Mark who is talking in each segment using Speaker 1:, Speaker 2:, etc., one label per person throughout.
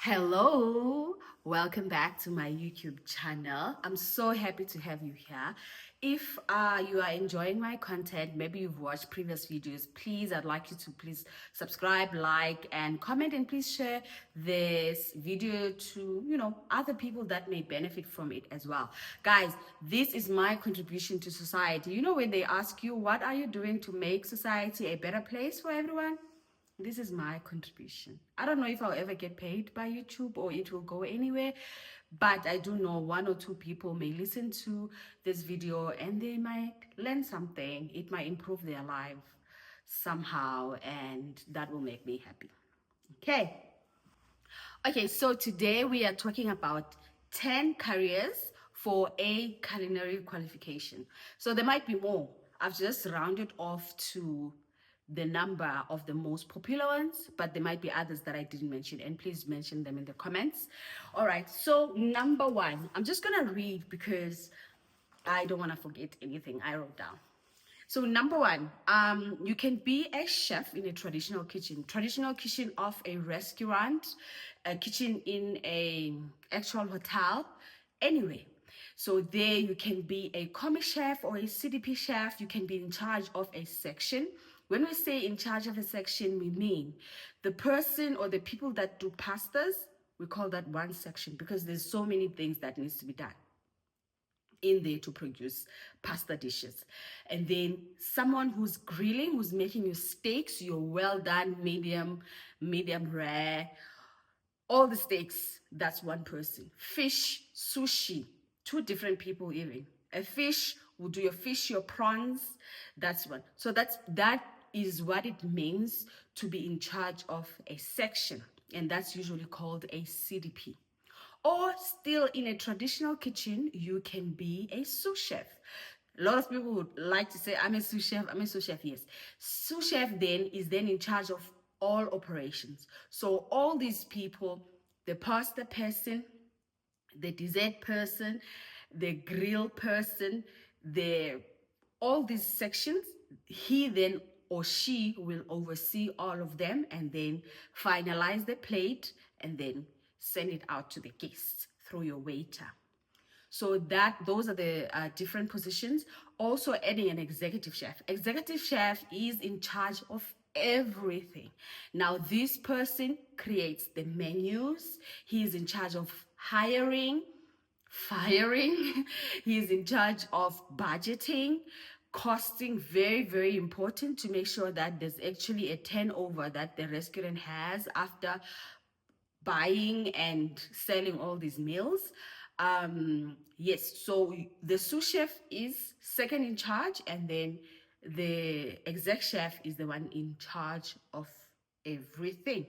Speaker 1: Hello, welcome back to my YouTube channel. I'm so happy to have you here. If you are enjoying my content, maybe you've watched previous videos, please, I'd like you to please subscribe, like, and comment, and please share this video to, other people that may benefit from it as well. Guys, this is my contribution to society. You know, when they ask you, what are you doing to make society a better place for everyone? This is my contribution. I don't know if I'll ever get paid by YouTube or it will go anywhere, but I do know one or two people may listen to this video and they might learn something. It might improve their life somehow, and that will make me happy. Okay, so today we are talking about 10 careers for a culinary qualification. So there might be more. I've just rounded off to the number of the most popular ones, but there might be others that I didn't mention, and please mention them in the comments. All right, so number one, I'm just gonna read because I don't want to forget anything I wrote down. So number one, you can be a chef in a traditional kitchen of a restaurant, a kitchen in a actual hotel, anyway. So there you can be a commis chef or a CDP chef. You can be in charge of a section. When we say in charge of a section, we mean the person or the people that do pastas, we call that one section because there's so many things that needs to be done in there to produce pasta dishes. And then someone who's grilling, who's making your steaks, your well done, medium rare, all the steaks, that's one person. Fish, sushi, two different people even. A fish will do your fish, your prawns, that's one. So that is what it means to be in charge of a section, and that's usually called a CDP. Or still in a traditional kitchen, you can be a sous chef. A lot of people would like to say, I'm a sous chef, yes. Sous chef then is then in charge of all operations. So all these people, the pasta person, the dessert person, the grill person, all these sections, he then or she will oversee all of them and then finalize the plate and then send it out to the guests through your waiter. So those are the different positions. Also adding an executive chef. Executive chef is in charge of everything. Now this person creates the menus. He is in charge of hiring, firing. He is in charge of budgeting, costing, very, very important to make sure that there's actually a turnover that the restaurant has after buying and selling all these meals. Yes, so the sous chef is second in charge, and then the exec chef is the one in charge of everything.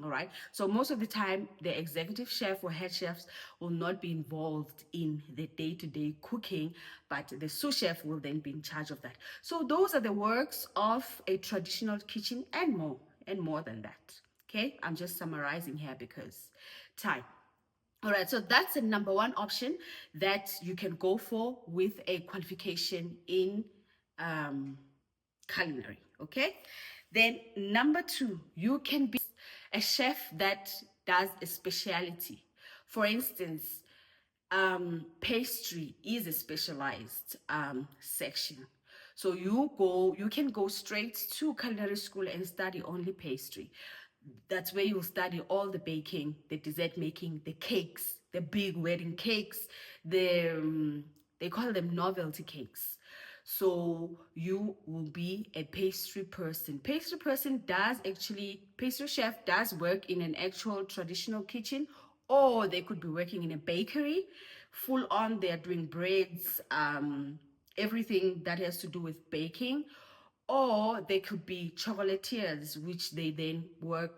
Speaker 1: All right, so most of the time the executive chef or head chefs will not be involved in the day-to-day cooking, but the sous chef will then be in charge of that. So those are the works of a traditional kitchen, and more than that. Okay, I'm just summarizing here because time. All right, so that's the number one option that you can go for with a qualification in culinary. Okay, then number two, you can be a chef that does a specialty. For instance, pastry is a specialized section. So you can go straight to culinary school and study only pastry. That's where you'll study all the baking, the dessert making, the cakes, the big wedding cakes, they call them novelty cakes. So you will be a pastry person. Pastry chef does work in an actual traditional kitchen, or they could be working in a bakery. Full on, they're doing breads, everything that has to do with baking. Or they could be chocolatiers, which they then work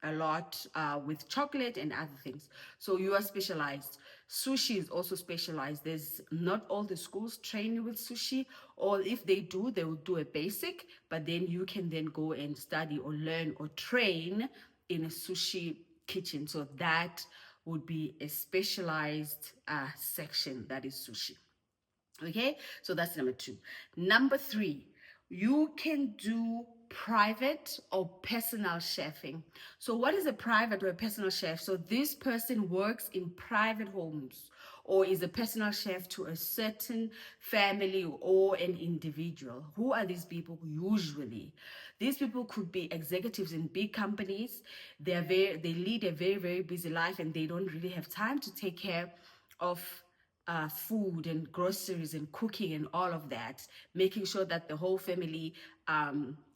Speaker 1: a lot with chocolate and other things. So you are specialized. Sushi is also specialized. There's not all the schools train with sushi, or if they do, they will do a basic, but then you can then go and study or learn or train in a sushi kitchen. So that would be a specialized section that is sushi. Okay, so that's number two. Number three, you can do private or personal chefing. So what is a private or a personal chef? So this person works in private homes or is a personal chef to a certain family or an individual. Who are these people usually? These people could be executives in big companies. They lead a very, very busy life and they don't really have time to take care of food and groceries and cooking and all of that, making sure that the whole family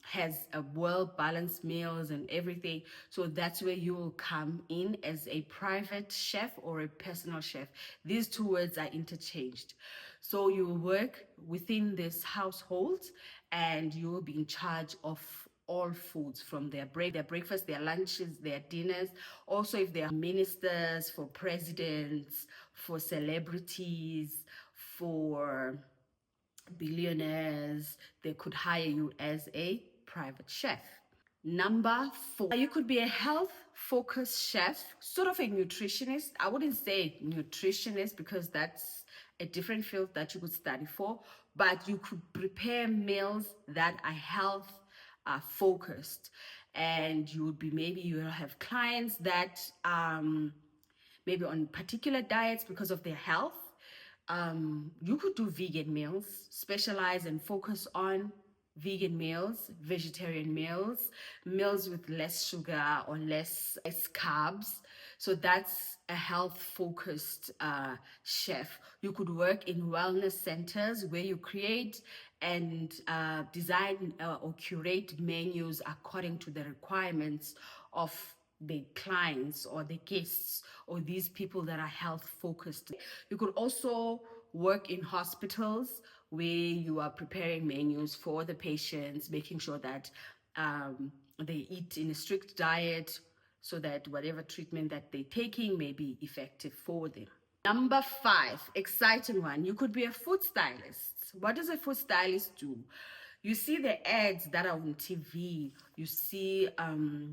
Speaker 1: has a well-balanced meals and everything. So that's where you will come in as a private chef or a personal chef. These two words are interchanged. So you will work within this household and you will be in charge of all foods, from their breakfast, their lunches, their dinners. Also, if they are ministers, for presidents, for celebrities, for billionaires, they could hire you as a private chef. Number 4, you could be a health focused chef, sort of a nutritionist. I wouldn't say nutritionist because that's a different field that you could study for, but you could prepare meals that are health focused. And you would be, maybe you will have clients that maybe on particular diets because of their health. You could do vegan meals, specialize and focus on vegan meals, vegetarian meals, meals with less sugar or less carbs. So that's a health focused chef. You could work in wellness centers where you create and design or curate menus according to the requirements of the clients or the guests or these people that are health focused. You could also work in hospitals where you are preparing menus for the patients, making sure that they eat in a strict diet so that whatever treatment that they're taking may be effective for them. Number 5, exciting one. You could be a food stylist. What does a food stylist do? You see the ads that are on TV. You see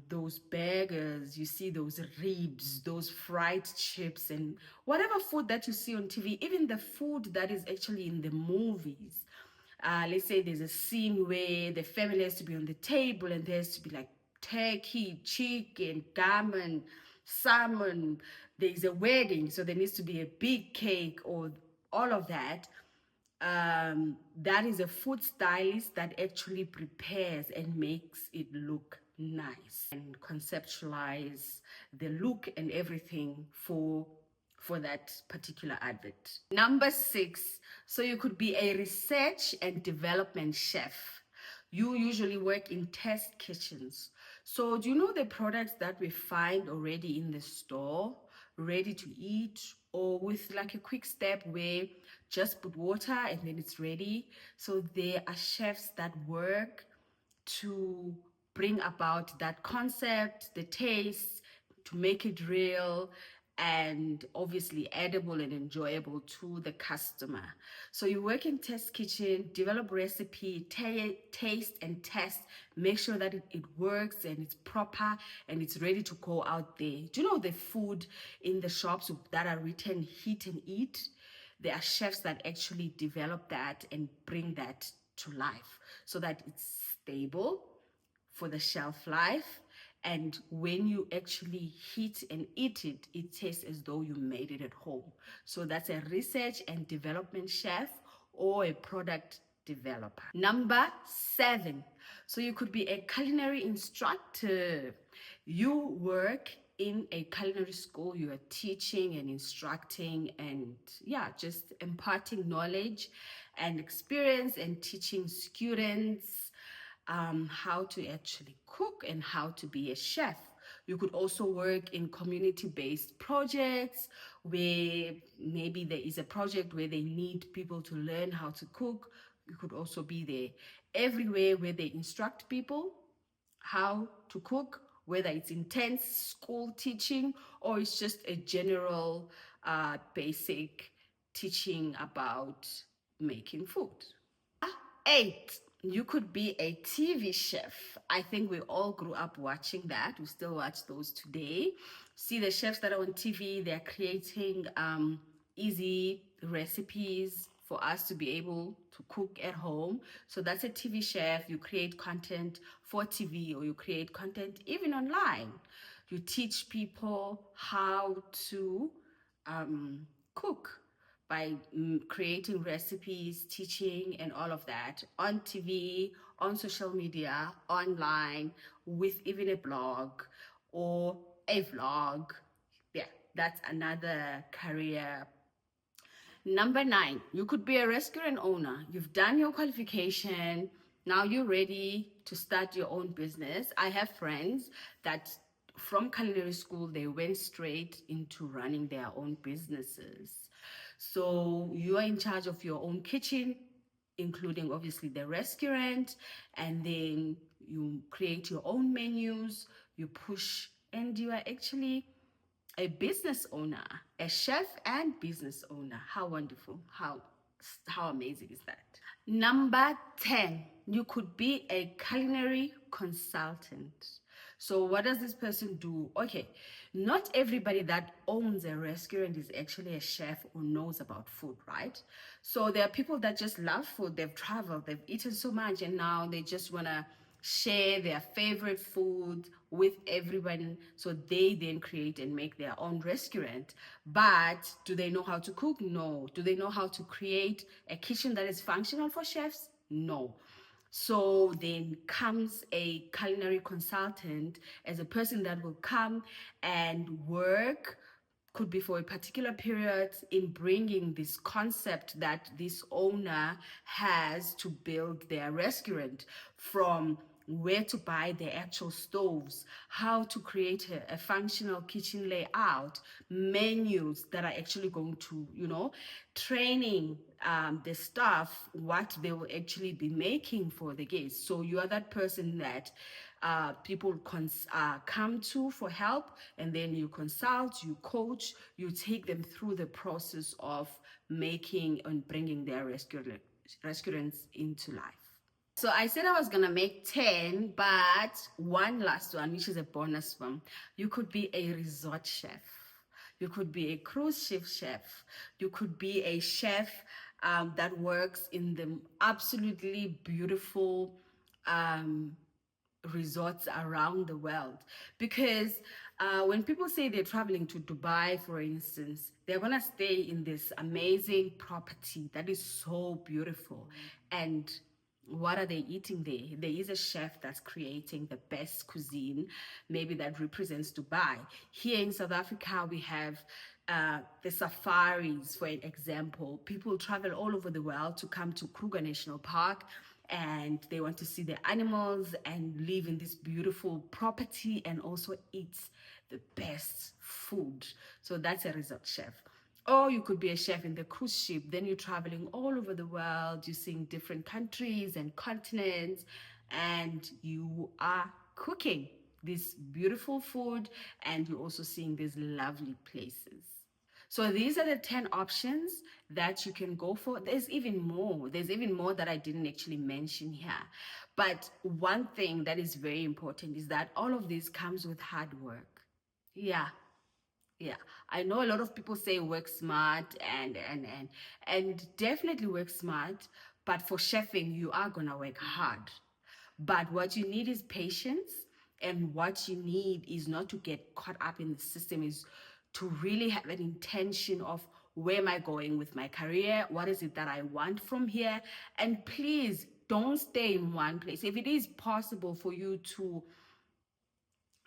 Speaker 1: those burgers, you see those ribs, those fried chips, and whatever food that you see on TV, even the food that is actually in the movies. Let's say there's a scene where the family has to be on the table and there has to be like turkey, chicken, gammon, salmon. There's a wedding, so there needs to be a big cake or all of that. That is a food stylist that actually prepares and makes it look nice and conceptualize the look and everything for that particular advert. Number 6, so you could be a research and development chef. You usually work in test kitchens. So do you know the products that we find already in the store, ready to eat, or with like a quick step where just put water and then it's ready? So there are chefs that work to bring about that concept, the taste, to make it real and obviously edible and enjoyable to the customer. So you work in test kitchen, develop recipe, taste and test, make sure that it works and it's proper and it's ready to go out there. Do you know the food in the shops that are written heat and eat? There are chefs that actually develop that and bring that to life so that it's stable for the shelf life, and when you actually heat and eat it, it tastes as though you made it at home. So that's a research and development chef or a product developer. Number 7, so you could be a culinary instructor. You work in a culinary school, you are teaching and instructing and just imparting knowledge and experience and teaching students how to actually cook and how to be a chef. You could also work in community-based projects where maybe there is a project where they need people to learn how to cook. You could also be there. Everywhere where they instruct people how to cook, whether it's intense school teaching or it's just a general basic teaching about making food. 8, you could be a TV chef. I think we all grew up watching that. We still watch those today. See the chefs that are on TV, they're creating easy recipes for us to be able to cook at home. So that's a TV chef. You create content for TV, or you create content even online. You teach people how to cook by creating recipes, teaching, and all of that on TV, on social media, online, with even a blog or a vlog. Yeah, that's another career. Number 9, you could be a restaurant owner. You've done your qualification. Now you're ready to start your own business. I have friends that from culinary school, they went straight into running their own businesses. So you are in charge of your own kitchen, including obviously the restaurant, and then you create your own menus, you push, and you are actually a business owner, a chef and business owner. How wonderful. How amazing is that? Number 10, you could be a culinary consultant. So what does this person do? Okay, not everybody that owns a restaurant is actually a chef or knows about food, right? So there are people that just love food. They've traveled, they've eaten so much, and now they just want to share their favorite food with everyone, so they then create and make their own restaurant. But do they know how to cook? No. Do they know how to create a kitchen that is functional for chefs? No. So then comes a culinary consultant as a person that will come and work, could be for a particular period, in bringing this concept that this owner has to build their restaurant, from where to buy the actual stoves, how to create a functional kitchen layout, menus that are actually going to, training the staff what they will actually be making for the guests. So you are that person that people come to for help, and then you consult, you coach, you take them through the process of making and bringing their restaurants into life. So I said I was gonna make 10, but one last one, which is a bonus one. You could be a resort chef. You could be a cruise ship chef. You could be a chef that works in the absolutely beautiful resorts around the world. Because when people say they're traveling to Dubai, for instance, they're gonna stay in this amazing property that is so beautiful. And what are they eating there? There is a chef that's creating the best cuisine, maybe that represents Dubai. Here in South Africa, we have the safaris, for an example. People travel all over the world to come to Kruger National Park, and they want to see the animals and live in this beautiful property and also eat the best food. So that's a resort chef. Or you could be a chef in the cruise ship. Then you're traveling all over the world. You're seeing different countries and continents, and you are cooking this beautiful food, and you're also seeing these lovely places. So these are the 10 options that you can go for. There's even more. There's even more that I didn't actually mention here. But one thing that is very important is that all of this comes with hard work. Yeah. Yeah, I know a lot of people say work smart and definitely work smart, but for chefing you are gonna work hard. But what you need is patience, and what you need is not to get caught up in the system, is to really have an intention of, where am I going with my career? What is it that I want from here? And please don't stay in one place. If it is possible for you to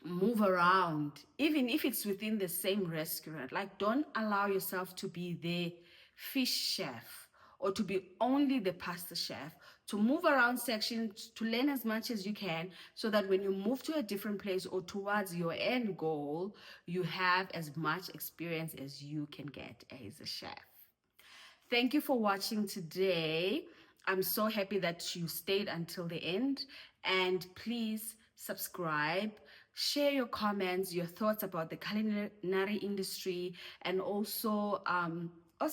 Speaker 1: move around, even if it's within the same restaurant, like, don't allow yourself to be the fish chef or to be only the pasta chef. To move around sections, to learn as much as you can, so that when you move to a different place or towards your end goal, you have as much experience as you can get as a chef. Thank you for watching today. I'm so happy that you stayed until the end. And please subscribe, share your comments, your thoughts about the culinary industry, and also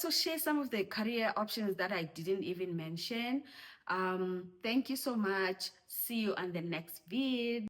Speaker 1: share some of the career options that I didn't even mention. Thank you so much. See you on the next vid.